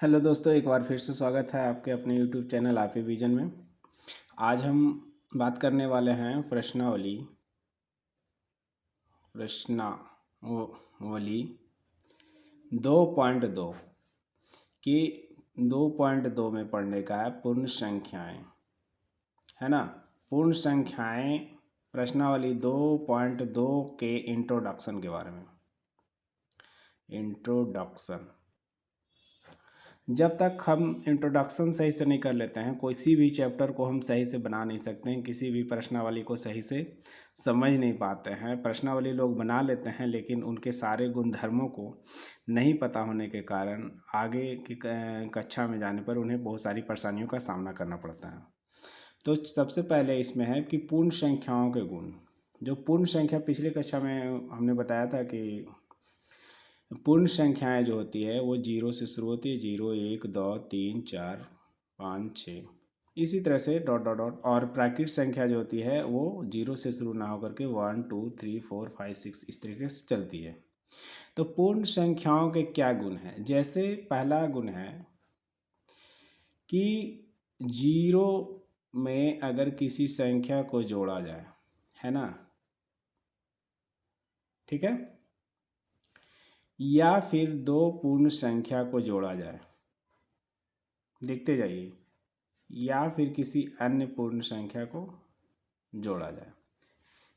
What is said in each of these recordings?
Hello दोस्तों, एक बार फिर से स्वागत है आपके अपने यूट्यूब चैनल आरपी विजन में। आज हम बात करने वाले हैं प्रश्नावली 2.2 कि 2.2 में पढ़ने का है पूर्ण संख्याएं, है ना। पूर्ण संख्याएं प्रश्नावली 2.2 के इंट्रोडक्शन के बारे में। इंट्रोडक्शन, जब तक हम इंट्रोडक्शन सही से नहीं कर लेते हैं, किसी भी चैप्टर को हम सही से बना नहीं सकते हैं, किसी भी प्रश्नावली को सही से समझ नहीं पाते हैं। प्रश्नावली लोग बना लेते हैं लेकिन उनके सारे गुणधर्मों को नहीं पता होने के कारण आगे की कक्षा में जाने पर उन्हें बहुत सारी परेशानियों का सामना करना पड़ता है। तो सबसे पहले इसमें है कि पूर्ण संख्याओं के गुण। जो पूर्ण संख्या पिछले कक्षा में हमने बताया था कि पूर्ण संख्याएं जो होती है वो जीरो से शुरू होती है, 0 1 2 3 4 5 6, इसी तरह से डॉट डॉट डॉट। और प्राकृत संख्या जो होती है वो जीरो से शुरू ना होकर के 1 2 3 4 5 6 इस तरीके से चलती है। तो पूर्ण संख्याओं के क्या गुण हैं? जैसे पहला गुण है कि जीरो में अगर किसी संख्या को जोड़ा जाए, है ना, ठीक है, या फिर दो पूर्ण संख्या को जोड़ा जाए, देखते जाइए, या फिर किसी अन्य पूर्ण संख्या को जोड़ा जाए,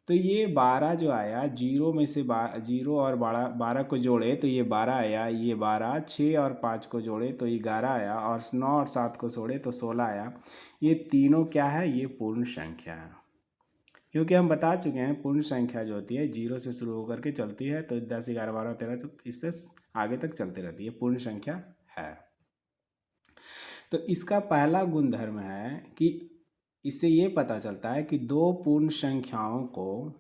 तो ये 12 जो आया, जीरो में से जीरो और 12 को जोड़े तो ये 12 आया, ये 12, 6 और 5 को जोड़े तो ये 11 आया, और 9 और 7 को जोड़े तो 16 आया। ये तीनों क्या है? ये पूर्ण संख्या है। क्योंकि हम बता चुके हैं पूर्ण संख्या जो होती है जीरो से शुरू होकर के चलती है, तो 10 11 12 13 तो इससे आगे तक चलती रहती है, पूर्ण संख्या है। तो इसका पहला गुणधर्म है कि इससे ये पता चलता है कि दो पूर्ण संख्याओं को,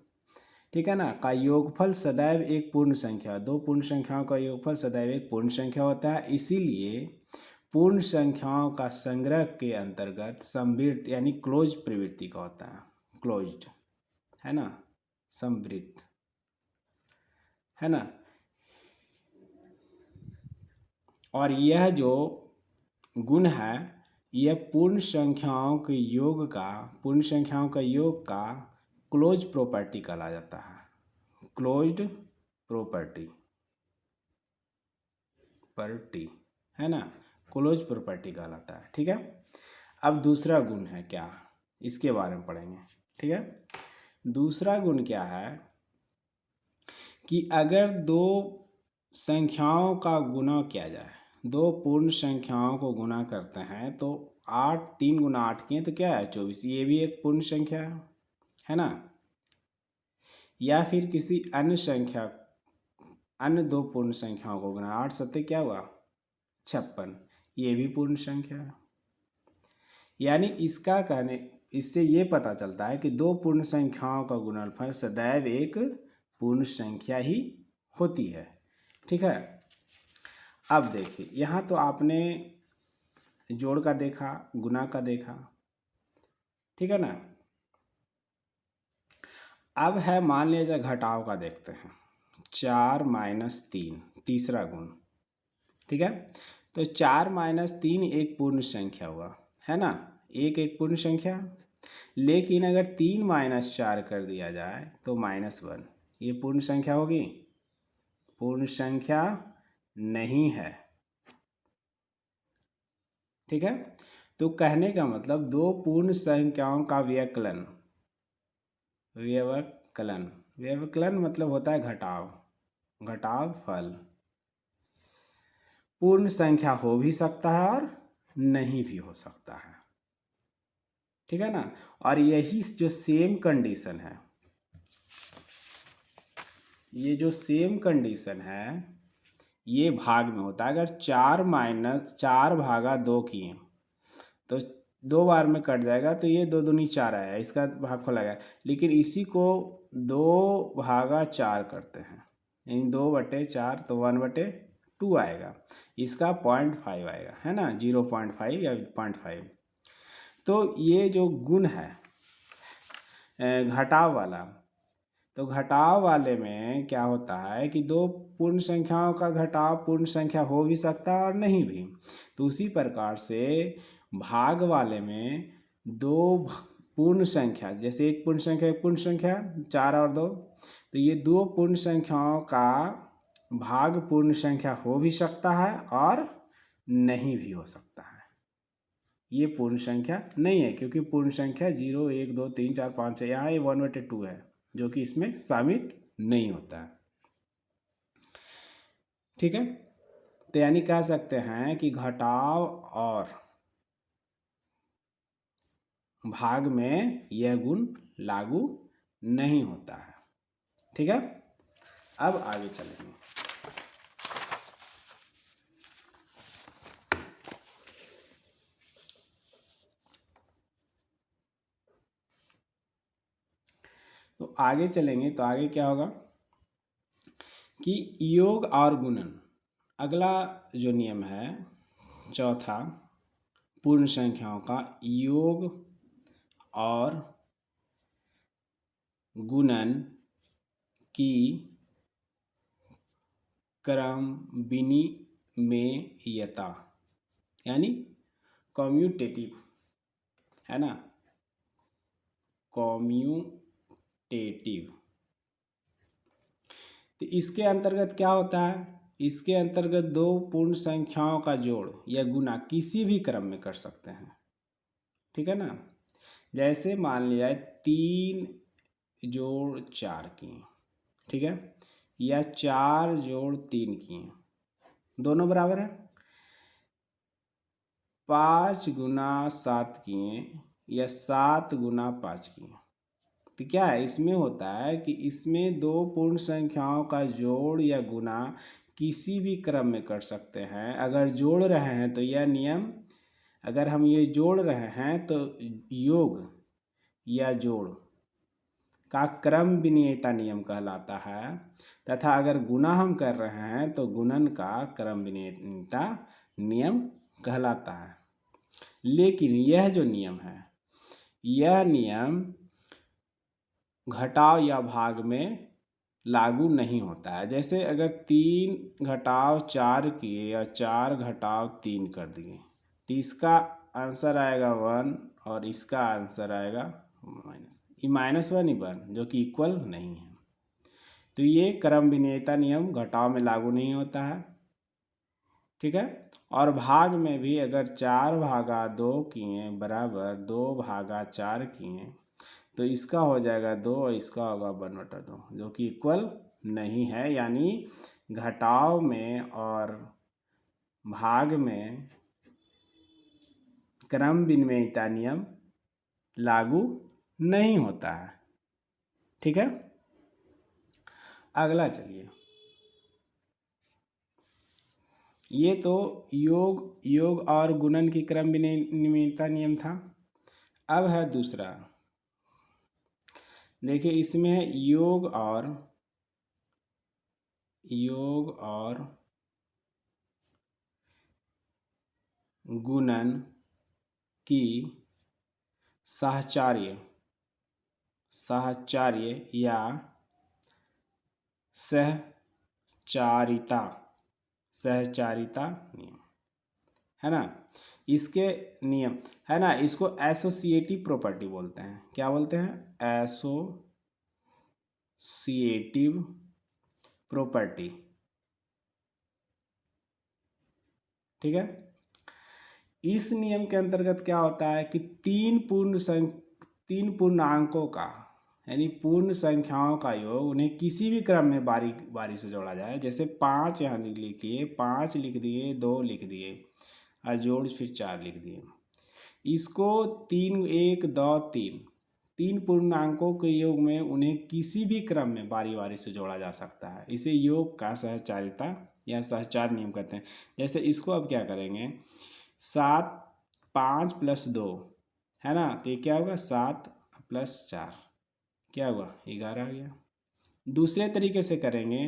ठीक है ना, का योगफल सदैव एक पूर्ण संख्या, दो पूर्ण संख्याओं का योगफल सदैव एक पूर्ण संख्या होता है। इसीलिए पूर्ण संख्याओं का संग्रह के अंतर्गत समवृत्त यानी क्लोज प्रवृत्ति का होता है। क्लोज्ड, है ना, समवृत्त, है ना। और यह जो गुण है यह पूर्ण संख्याओं के योग का, पूर्ण संख्याओं का योग का क्लोज प्रॉपर्टी कहा जाता है। क्लोज्ड प्रॉपर्टी है ना, क्लोज प्रॉपर्टी कहलाता है, ठीक है। अब दूसरा गुण है क्या, इसके बारे में पढ़ेंगे, ठीक है। दूसरा गुण क्या है कि अगर दो संख्याओं का गुणा किया जाए, दो पूर्ण संख्याओं को गुणा करते हैं तो 8, 3 गुना 8 किए तो क्या है? 24। ये भी एक पूर्ण संख्या है ना। या फिर किसी अन्य संख्या, अन्य दो पूर्ण संख्याओं को गुणा, 8 सत्ते क्या हुआ? 56। ये भी पूर्ण संख्या है। यानी इसका कहने, इससे ये पता चलता है कि दो पूर्ण संख्याओं का गुणनफल सदैव एक पूर्ण संख्या ही होती है, ठीक है। अब देखिए, यहाँ तो आपने जोड़ का देखा, गुना का देखा, ठीक है ना। अब है, मान लीजिए घटाव का देखते हैं, 4 - 3, तीसरा गुण, ठीक है। तो 4 - 3 एक पूर्ण संख्या हुआ, है ना, एक पूर्ण संख्या। लेकिन अगर 3 - 4 कर दिया जाए तो -1, ये पूर्ण संख्या होगी? पूर्ण संख्या नहीं है, ठीक है। तो कहने का मतलब दो पूर्ण संख्याओं का व्यवकलन, व्यवकलन, व्यवकलन मतलब होता है घटाव, घटाव फल पूर्ण संख्या हो भी सकता है और नहीं भी हो सकता है, ठीक है ना। और यही जो सेम कंडीशन है, ये जो सेम कंडीशन है ये भाग में होता है। अगर 4 भागा 2 किए तो 2 बार में कट जाएगा, तो ये 2 दूनी 4 आया, इसका भागफल आएगा। लेकिन इसी को 2 भागा 4 करते हैं, यानी 2/4 तो 1/2 आएगा, इसका 0.5 आएगा, है ना, 0.5 या 0.5। तो ये जो गुण है घटाव वाला, तो घटाव वाले में क्या होता है कि दो पूर्ण संख्याओं का घटाव पूर्ण संख्या हो भी सकता है और नहीं भी। तो उसी प्रकार से भाग वाले में दो पूर्ण संख्या, जैसे एक पूर्ण संख्या एक पूर्ण संख्या 4 और 2, तो ये दो पूर्ण संख्याओं का भाग पूर्ण संख्या हो भी सकता है और नहीं भी हो सकता है। ये पूर्ण संख्या नहीं है, क्योंकि पूर्ण संख्या 0 1 2 3 4 5 है, यहाँ ये 1/2 है जो कि इसमें शामिल नहीं होता है। ठीक है, तो यानी कह सकते हैं कि घटाव और भाग में यह गुण लागू नहीं होता है। ठीक है, अब आगे चलेंगे। तो आगे चलेंगे तो आगे क्या होगा कि योग और गुणन, अगला जो नियम है चौथा, पूर्ण संख्याओं का योग और गुणन की क्रम विनिमेयता, यानी कम्यूटेटिव है ना, कम्यूटेटिव। तो इसके अंतर्गत क्या होता है, इसके अंतर्गत दो पूर्ण संख्याओं का जोड़ या गुना किसी भी क्रम में कर सकते हैं। ठीक है ना, जैसे मान लिया 3 जोड़ 4 किए, ठीक है, या 4 जोड़ 3 किए, दोनों बराबर है। 5 गुना 7 किए या 7 गुना 5 किए, तो क्या है इसमें होता है कि इसमें दो पूर्ण संख्याओं का जोड़ या गुना किसी भी क्रम में कर सकते हैं। अगर जोड़ रहे हैं तो यह नियम, अगर हम ये जोड़ रहे हैं तो योग या जोड़ का क्रम विनिमेयता नियम कहलाता है, तथा अगर गुना हम कर रहे हैं तो गुणन का क्रम विनिमेयता नियम कहलाता है। लेकिन यह जो नियम है, यह नियम घटाव या भाग में लागू नहीं होता है। जैसे अगर 3 घटाव 4 किए या 4 घटाव 3 कर दिए, तो इसका आंसर आएगा 1 और इसका आंसर आएगा माइनस, ये -1 ही बन, जो कि इक्वल नहीं है। तो ये क्रम विनिमेयता नियम घटाव में लागू नहीं होता है। ठीक है, और भाग में भी अगर 4 भागा 2 किए बराबर 2 भागा 4 किए, तो इसका हो जाएगा 2 और इसका होगा 1/2, जो कि इक्वल नहीं है। यानी घटाव में और भाग में क्रम विनिमेयता नियम लागू नहीं होता है। ठीक है, अगला चलिए, ये तो योग और गुणन की क्रम विनिमेयता नियम था। अब है दूसरा, देखिए इसमें है योग और गुणन की साहचर्य या सहचारिता नियम है ना, इसके नियम है ना, इसको एसोसिएटिव प्रॉपर्टी बोलते हैं। क्या बोलते हैं? Associative property. ठीक है, इस नियम के अंतर्गत क्या होता है कि तीन पूर्णांकों का, यानी पूर्ण संख्याओं का योग, उन्हें किसी भी क्रम में बारी बारी से जोड़ा जाए। जैसे 5 यहाँ लिखिए, 5 लिख दिए, 2 लिख दिए और जोड़ फिर 4 लिख दिए। इसको 3 1 2 तीन पूर्णांकों के योग में उन्हें किसी भी क्रम में बारी बारी से जोड़ा जा सकता है। इसे योग का सहचारिता या सहचार नियम कहते हैं। जैसे इसको अब क्या करेंगे, 7 5 + 2 है ना, तो ये क्या होगा 7 + 4 क्या हुआ 11 आ गया। दूसरे तरीके से करेंगे,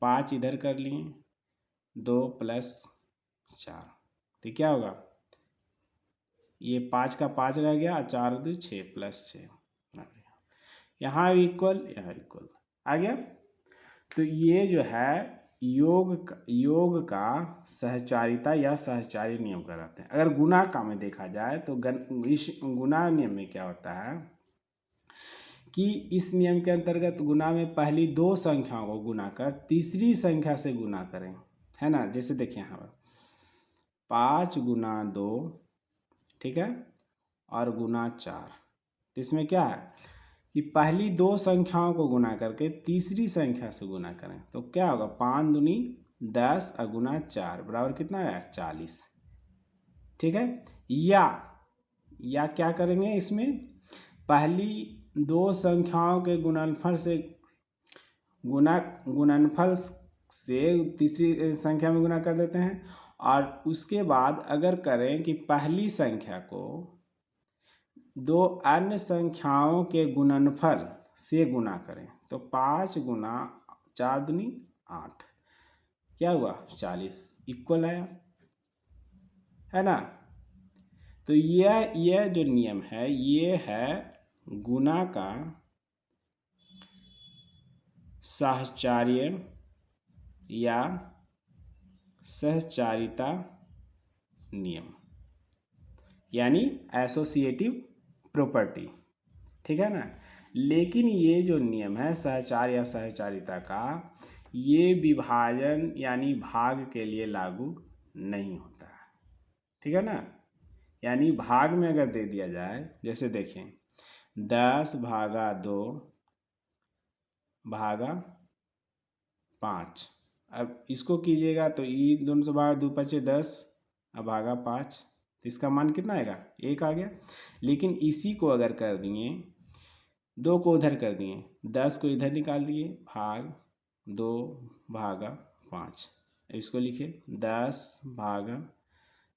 5 इधर कर लिए, 2 + 4 तो क्या होगा, ये 5 का 5 रह गया, 4 2 6 + 6 आ गया। यहाँ इक्वल, यहाँ इक्वल आ गया। तो ये जो है योग का सहचारिता या सहचारी नियम कहलाते हैं। अगर गुणा का में देखा जाए तो इस गुणा नियम में क्या होता है कि इस नियम के अंतर्गत गुणा में पहली दो संख्याओं को गुणा कर तीसरी संख्या से गुणा करें, है ना। जैसे देखिए यहाँ पर 5 गुना 2, ठीक है, और गुना 4। तो इसमें क्या है कि पहली दो संख्याओं को गुना करके तीसरी संख्या से गुना करें तो क्या होगा, 5 दूनी 10 और गुना 4 बराबर कितना है 40, ठीक है। या क्या करेंगे, इसमें पहली दो संख्याओं के गुणनफल से गुणनफल से तीसरी संख्या में गुना कर देते हैं, और उसके बाद अगर करें कि पहली संख्या को दो अन्य संख्याओं के गुणनफल से गुना करें तो 5 गुना 4 दूनी 8, क्या हुआ 40, इक्वल आया, है ना। तो यह जो नियम है ये है गुणा का सहचार्य या सहचारिता नियम, यानी एसोसिएटिव प्रॉपर्टी, ठीक है ना। लेकिन ये जो नियम है सहचार या सहचारिता का, ये विभाजन यानी भाग के लिए लागू नहीं होता है, ठीक है ना। यानी भाग में अगर दे दिया जाए, जैसे देखें 10 भागा 2 भागा 5, अब इसको कीजिएगा तो ई दोनों से भागा 2 पचे 10 अब भागा 5, तो इसका मान कितना आएगा 1 आ गया। लेकिन इसी को अगर कर दिए 2 को उधर कर दिए 10 को इधर निकाल दिए भाग 2 भागा 5, अब इसको लिखे 10 भागा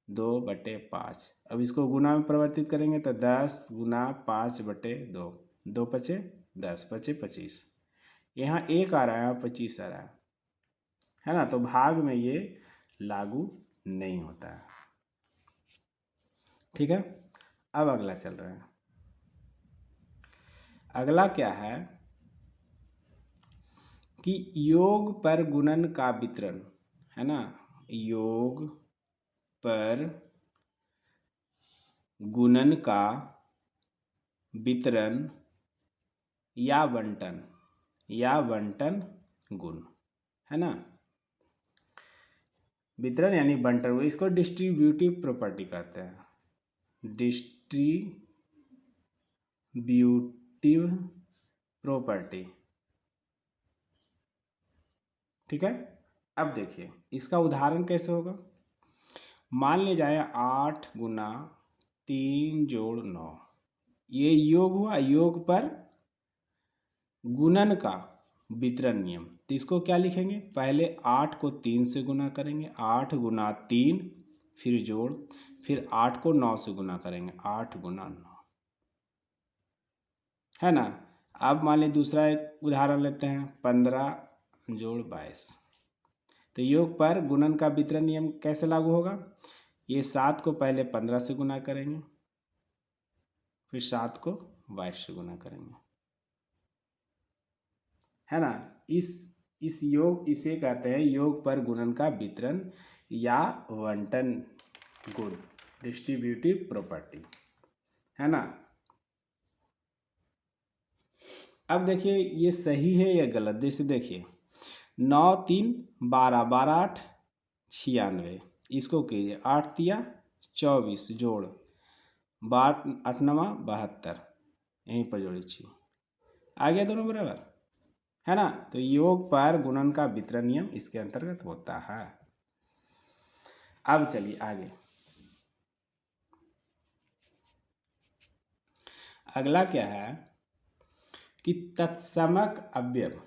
2/5। अब इसको गुना में परिवर्तित करेंगे तो 10 गुना 5/2, 2 पचे 10 पचे 25, यहाँ 1 आ रहा है यहाँ 25 आ रहा है ना। तो भाग में ये लागू नहीं होता है, ठीक है। अब अगला चल रहा है। अगला क्या है कि योग पर गुणन का वितरण, है ना। योग पर गुणन का वितरण या बंटन गुण, है ना। वितरण यानी बंटन, इसको डिस्ट्रीब्यूटिव प्रॉपर्टी कहते हैं, डिस्ट्रीब्यूटिव प्रॉपर्टी, ठीक है। अब देखिए इसका उदाहरण कैसे होगा। मान ले जाए 8 गुना 3 जोड़ 9, ये योग हुआ। योग पर गुणन का वितरण नियम, तो इसको क्या लिखेंगे, पहले 8 को 3 से गुना करेंगे, 8 गुना 3 फिर जोड़, फिर 8 को 9 से गुना करेंगे, 8 गुना 9, है ना। अब मान लीजिए दूसरा एक उदाहरण लेते हैं 15 जोड़ 22। तो योग पर गुणन का वितरण नियम कैसे लागू होगा, ये 7 को पहले 15 से गुना करेंगे, फिर 7 को 22 से गुना करेंगे, है ना। इसे कहते हैं योग पर गुणन का वितरण या बंटन गुण, डिस्ट्रीब्यूटिव प्रॉपर्टी, है ना। अब देखिए ये सही है या गलत, जैसे देखिए 9 3 12 12 8 96, इसको कीजिए 8 तिया 24 जोड़ 8 9 72, यहीं पर जोड़ी 6 आ गया, दोनों बराबर, है ना। तो योग पर गुणन का वितरण नियम इसके अंतर्गत होता है। अब चलिए आगे, अगला क्या है कि तत्समक अवयव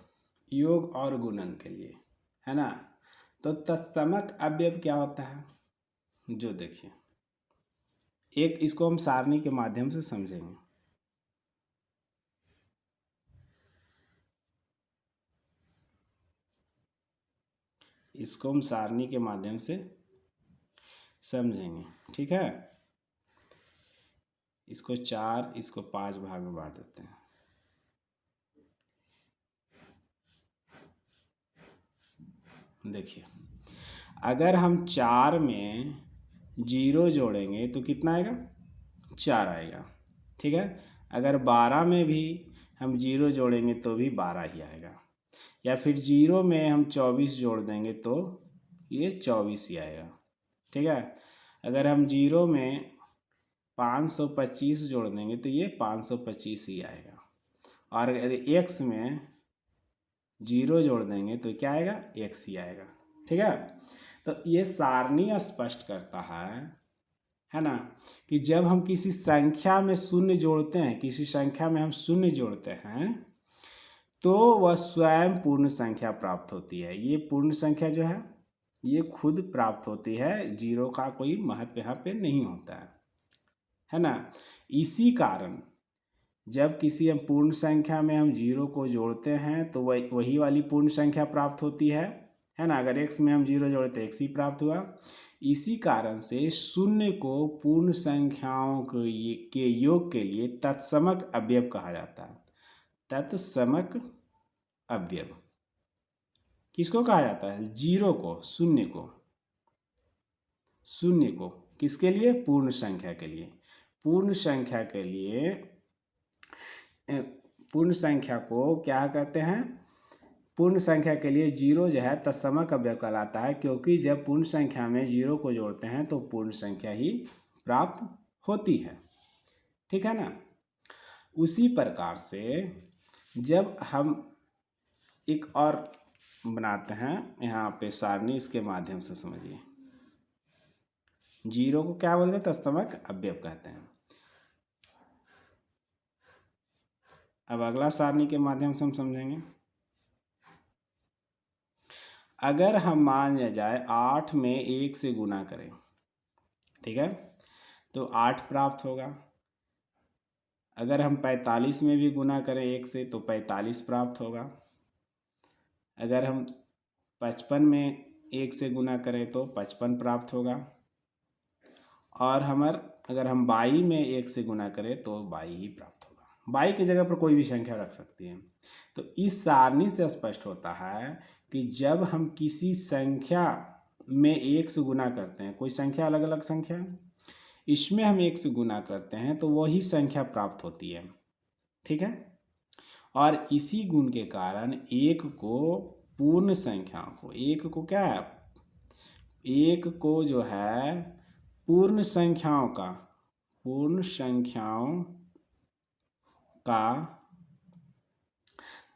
योग और गुणन के लिए, है ना। तो तत्समक अवयव क्या होता है, जो देखिए एक इसको हम सारणी के माध्यम से समझेंगे। इसको हम सारणी के माध्यम से समझेंगे, ठीक है। इसको 4 इसको 5 भाग में बांट देते हैं। देखिए, अगर हम 4 में 0 जोड़ेंगे तो कितना आएगा? 4 आएगा। ठीक है। अगर 12 में भी हम 0 जोड़ेंगे तो भी 12 ही आएगा। या फिर 0 में हम 24 जोड़ देंगे तो ये 24 ही आएगा। ठीक है। अगर हम 0 में 525 जोड़ देंगे तो ये 525 ही आएगा। और अगर x में 0 जोड़ देंगे तो क्या आएगा? x ही आएगा। ठीक है। तो ये सारणी स्पष्ट करता है ना, कि जब हम किसी संख्या में शून्य जोड़ते हैं, किसी संख्या में हम शून्य जोड़ते हैं तो वह स्वयं पूर्ण संख्या प्राप्त होती है। ये पूर्ण संख्या जो है ये खुद प्राप्त होती है, जीरो का कोई महत्व यहाँ पे नहीं होता है ना। इसी कारण जब किसी हम पूर्ण संख्या में हम जीरो को जोड़ते हैं तो वही वाली पूर्ण संख्या प्राप्त होती है ना। अगर x में हम जीरो जोड़े तो x ही प्राप्त हुआ। इसी कारण से शून्य को पूर्ण संख्याओं के योग के लिए तत्समक अवयव कहा जाता है। तत्समक अवयव किसको कहा जाता है? जीरो को, शून्य को। शून्य को किसके लिए? पूर्ण संख्या के लिए। पूर्ण संख्या के लिए, पूर्ण संख्या को क्या कहते हैं? पूर्ण संख्या के लिए जीरो जो है तत्समक अवयव कहलाता है, क्योंकि जब पूर्ण संख्या में जीरो को जोड़ते हैं तो पूर्ण संख्या ही प्राप्त होती है। ठीक है ना। उसी प्रकार से जब हम एक और बनाते हैं यहाँ पे सारणी, इसके माध्यम से समझिए। जीरो को क्या बोलते हैं? तत्समक अवयव कहते हैं। अब अगला सारणी के माध्यम से हम समझेंगे। अगर हम मान लिया जाए 8 में 1 से गुना करें, ठीक है, तो 8 प्राप्त होगा। अगर हम 45 में भी गुना करें 1 से तो 45 प्राप्त होगा। अगर हम 55 में 1 से गुना करें तो 55 प्राप्त होगा। और अगर हम 22 में 1 से गुना करें तो 22 ही प्राप्त होगा। 22 की जगह पर कोई भी संख्या रख सकती है। तो इस सारणी से स्पष्ट होता है कि जब हम किसी संख्या में 1 से गुना करते हैं, कोई संख्या अलग अलग संख्या, इसमें हम 1 से गुना करते हैं तो वही संख्या प्राप्त होती है। ठीक है। और इसी गुण के कारण एक को पूर्ण संख्याओं को, एक को क्या है? एक को जो है पूर्ण संख्याओं का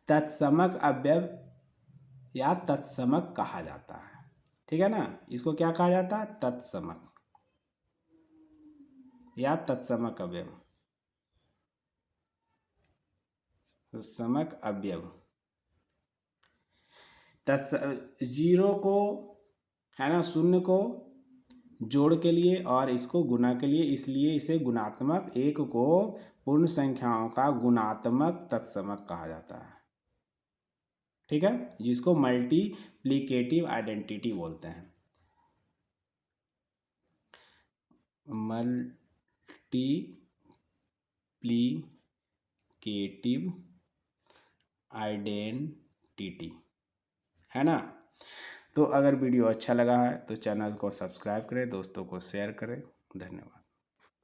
तत्समक अवयव या तत्समक कहा जाता है। ठीक है ना। इसको क्या कहा जाता है? तत्समक या तत्समक अवयव। तत्समक अवयव जीरो को, है ना, शून्य को जोड़ के लिए और इसको गुना के लिए, इसलिए इसे गुणात्मक, एक को पूर्ण संख्याओं का गुणात्मक तत्समक कहा जाता है। ठीक है। जिसको मल्टीप्लिकेटिव आइडेंटिटी बोलते हैं। मल्टीप्लिकेटिव आइडेंटिटी, है ना। तो अगर वीडियो अच्छा लगा है तो चैनल को सब्सक्राइब करें, दोस्तों को शेयर करें। धन्यवाद।